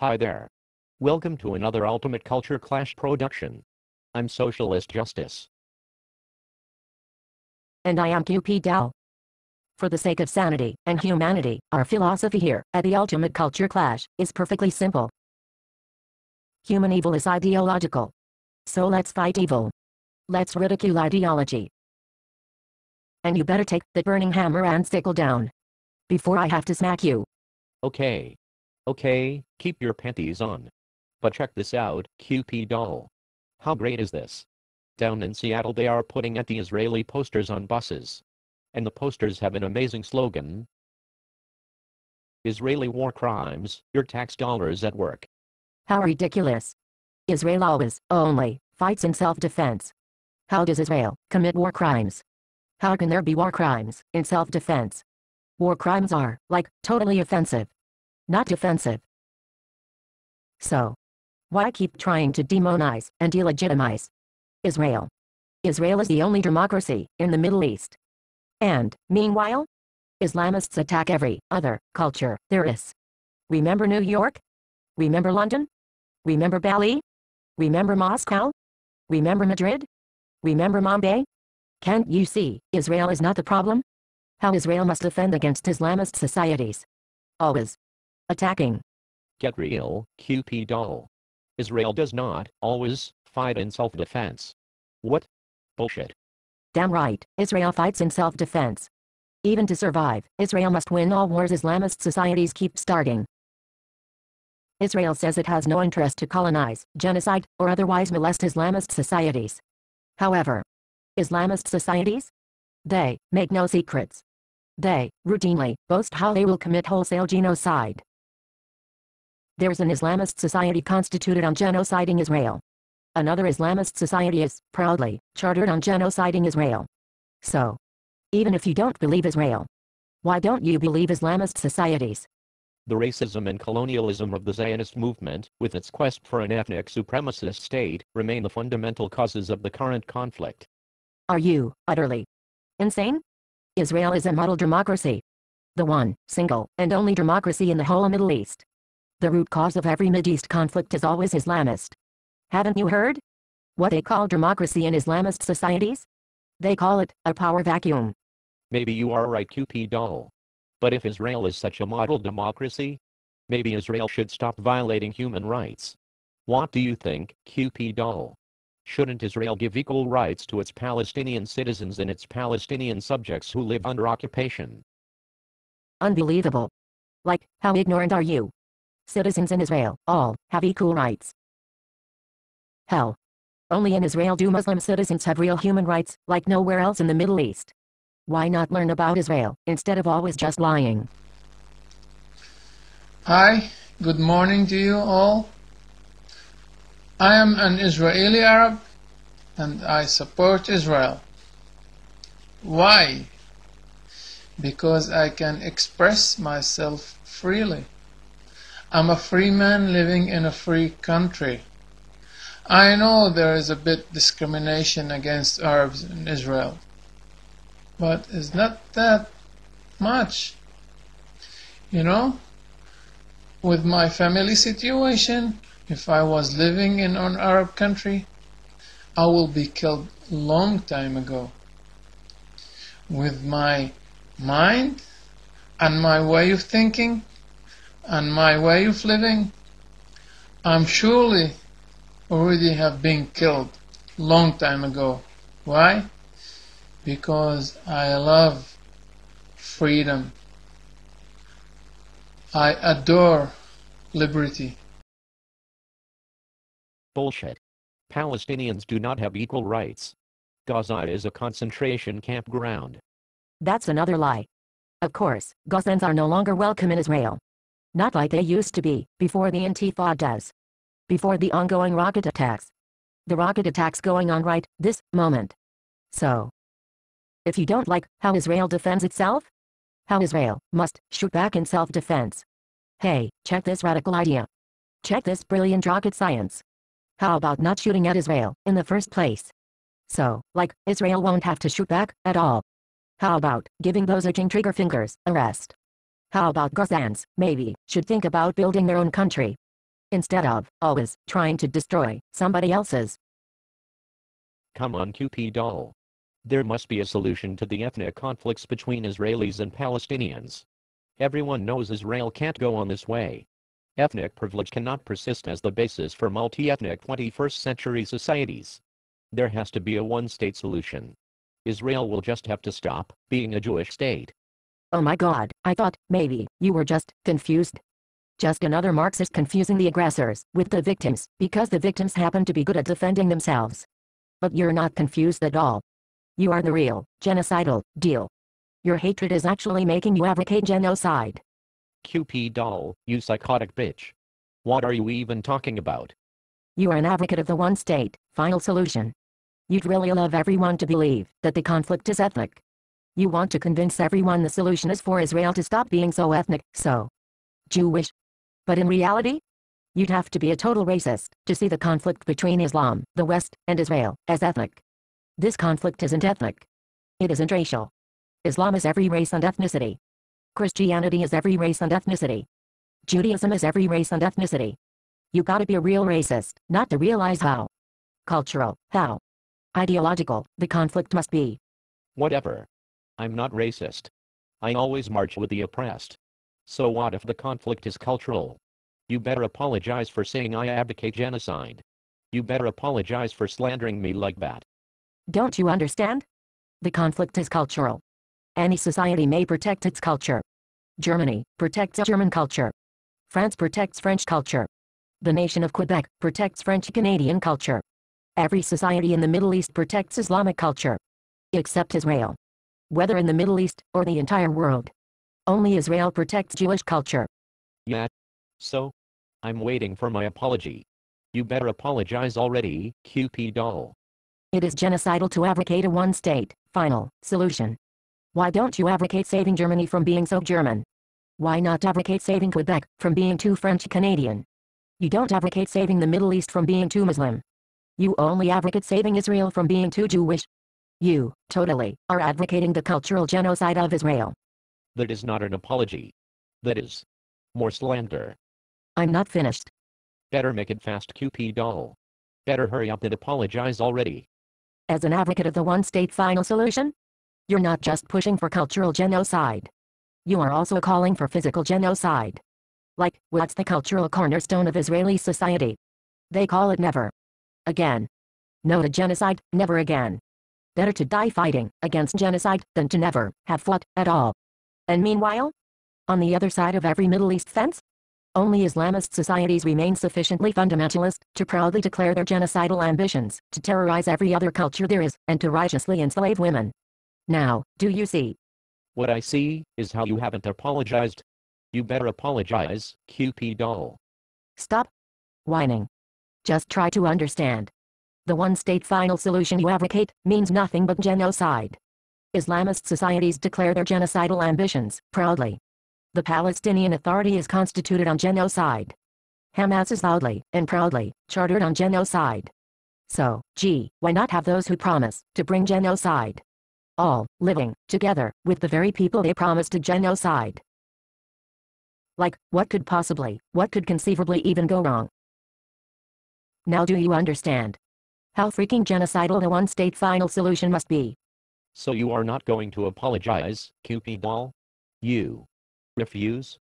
Hi there. Welcome to another Ultimate Culture Clash production. I'm Socialist Justice. And I am Cupe. For the sake of sanity and humanity, our philosophy here at the Ultimate Culture Clash is perfectly simple. Human evil is ideological. So let's fight evil. Let's ridicule ideology. And you better take the burning hammer and sickle down before I have to smack you. Okay, keep your panties on. But check this out, Cupe doll. How great is this? Down in Seattle they are putting anti-Israeli posters on buses. And the posters have an amazing slogan. Israeli war crimes, your tax dollars at work. How ridiculous. Israel always, only, fights in self-defense. How does Israel commit war crimes? How can there be war crimes in self-defense? War crimes are, like, totally offensive. Not defensive. So, why keep trying to demonize and delegitimize Israel? Israel is the only democracy in the Middle East. And, meanwhile, Islamists attack every other culture there is. Remember New York? Remember London? Remember Bali? Remember Moscow? Remember Madrid? Remember Mumbai? Can't you see, Israel is not the problem? How Israel must defend against Islamist societies. Always attacking. Get real, Cupe doll. Israel does not always fight in self-defense. What? Bullshit. Damn right, Israel fights in self-defense. Even to survive, Israel must win all wars Islamist societies keep starting. Israel says it has no interest to colonize, genocide, or otherwise molest Islamist societies. However, Islamist societies? They make no secrets. They routinely boast how they will commit wholesale genocide. There's an Islamist society constituted on genociding Israel. Another Islamist society is, proudly, chartered on genociding Israel. So, even if you don't believe Israel, why don't you believe Islamist societies? The racism and colonialism of the Zionist movement, with its quest for an ethnic supremacist state, remain the fundamental causes of the current conflict. Are you utterly insane? Israel is a model democracy. The one, single, and only democracy in the whole Middle East. The root cause of every Mideast conflict is always Islamist. Haven't you heard? What they call democracy in Islamist societies? They call it a power vacuum. Maybe you are right, Cupe doll. But if Israel is such a model democracy, maybe Israel should stop violating human rights. What do you think, Cupe doll? Shouldn't Israel give equal rights to its Palestinian citizens and its Palestinian subjects who live under occupation? Unbelievable. Like, how ignorant are you? Citizens in Israel, all, have equal rights. Hell. Only in Israel do Muslim citizens have real human rights, like nowhere else in the Middle East. Why not learn about Israel, instead of always just lying? Hi, good morning to you all. I am an Israeli Arab and I support Israel. Why? Because I can express myself freely. I'm a free man living in a free country. I know there is a bit discrimination against Arabs in Israel, but it's not that much. You know, with my family situation, if I was living in an Arab country, I will be killed long time ago. With my mind and my way of thinking and my way of living, I'm surely already have been killed long time ago. Why? Because I love freedom. I adore liberty. Bullshit. Palestinians do not have equal rights. Gaza is a concentration campground. That's another lie. Of course, Gazans are no longer welcome in Israel. Not like they used to be, before the Intifadas. Before the ongoing rocket attacks. The rocket attacks going on right this moment. So, if you don't like how Israel defends itself, how Israel must shoot back in self-defense. Hey, check this radical idea. Check this brilliant rocket science. How about not shooting at Israel in the first place? So, like, Israel won't have to shoot back at all. How about giving those itching trigger fingers a rest? How about Gazans, maybe, should think about building their own country? instead of always trying to destroy somebody else's. Come on, Cupe doll. There must be a solution to the ethnic conflicts between Israelis and Palestinians. Everyone knows Israel can't go on this way. Ethnic privilege cannot persist as the basis for multi-ethnic 21st century societies. There has to be a one-state solution. Israel will just have to stop being a Jewish state. Oh my God, I thought maybe you were just confused. Just another Marxist confusing the aggressors with the victims because the victims happen to be good at defending themselves. But you're not confused at all. You are the real, genocidal deal. Your hatred is actually making you advocate genocide. Cupe doll, you psychotic bitch. What are you even talking about? You are an advocate of the one-state, final solution. You'd really love everyone to believe that the conflict is ethnic. You want to convince everyone the solution is for Israel to stop being so ethnic, so Jewish. But in reality, you'd have to be a total racist to see the conflict between Islam, the West, and Israel as ethnic. This conflict isn't ethnic. It isn't racial. Islam is every race and ethnicity. Christianity is every race and ethnicity. Judaism is every race and ethnicity. You gotta be a real racist, not to realize how cultural, how ideological the conflict must be. Whatever. I'm not racist. I always march with the oppressed. So what if the conflict is cultural? You better apologize for saying I advocate genocide. You better apologize for slandering me like that. Don't you understand? The conflict is cultural. Any society may protect its culture. Germany protects German culture. France protects French culture. The nation of Quebec protects French-Canadian culture. Every society in the Middle East protects Islamic culture. Except Israel. Whether in the Middle East or the entire world. Only Israel protects Jewish culture. Yeah. So? I'm waiting for my apology. You better apologize already, Cupe doll. It is genocidal to advocate a one-state, final, solution. Why don't you advocate saving Germany from being so German? Why not advocate saving Quebec from being too French-Canadian? You don't advocate saving the Middle East from being too Muslim. You only advocate saving Israel from being too Jewish. You, totally, are advocating the cultural genocide of Israel. That is not an apology. That is more slander. I'm not finished. Better make it fast, Cupe doll. Better hurry up and apologize already. As an advocate of the one-state final solution, you're not just pushing for cultural genocide. You are also calling for physical genocide. Like, what's the cultural cornerstone of Israeli society? They call it never again. No to genocide, never again. Better to die fighting against genocide than to never have fought at all. And meanwhile, on the other side of every Middle East fence, only Islamist societies remain sufficiently fundamentalist to proudly declare their genocidal ambitions to terrorize every other culture there is and to righteously enslave women. Now, do you see? What I see is how you haven't apologized. You better apologize, Cupe doll. Stop whining. Just try to understand. The one-state final solution you advocate means nothing but genocide. Islamist societies declare their genocidal ambitions proudly. The Palestinian Authority is constituted on genocide. Hamas is loudly and proudly chartered on genocide. So, why not have those who promise to bring genocide all living together with the very people they promised to genocide? Like, what could conceivably even go wrong? Now do you understand how freaking genocidal the one-state final solution must be? So you are not going to apologize, Cupe doll? You refuse?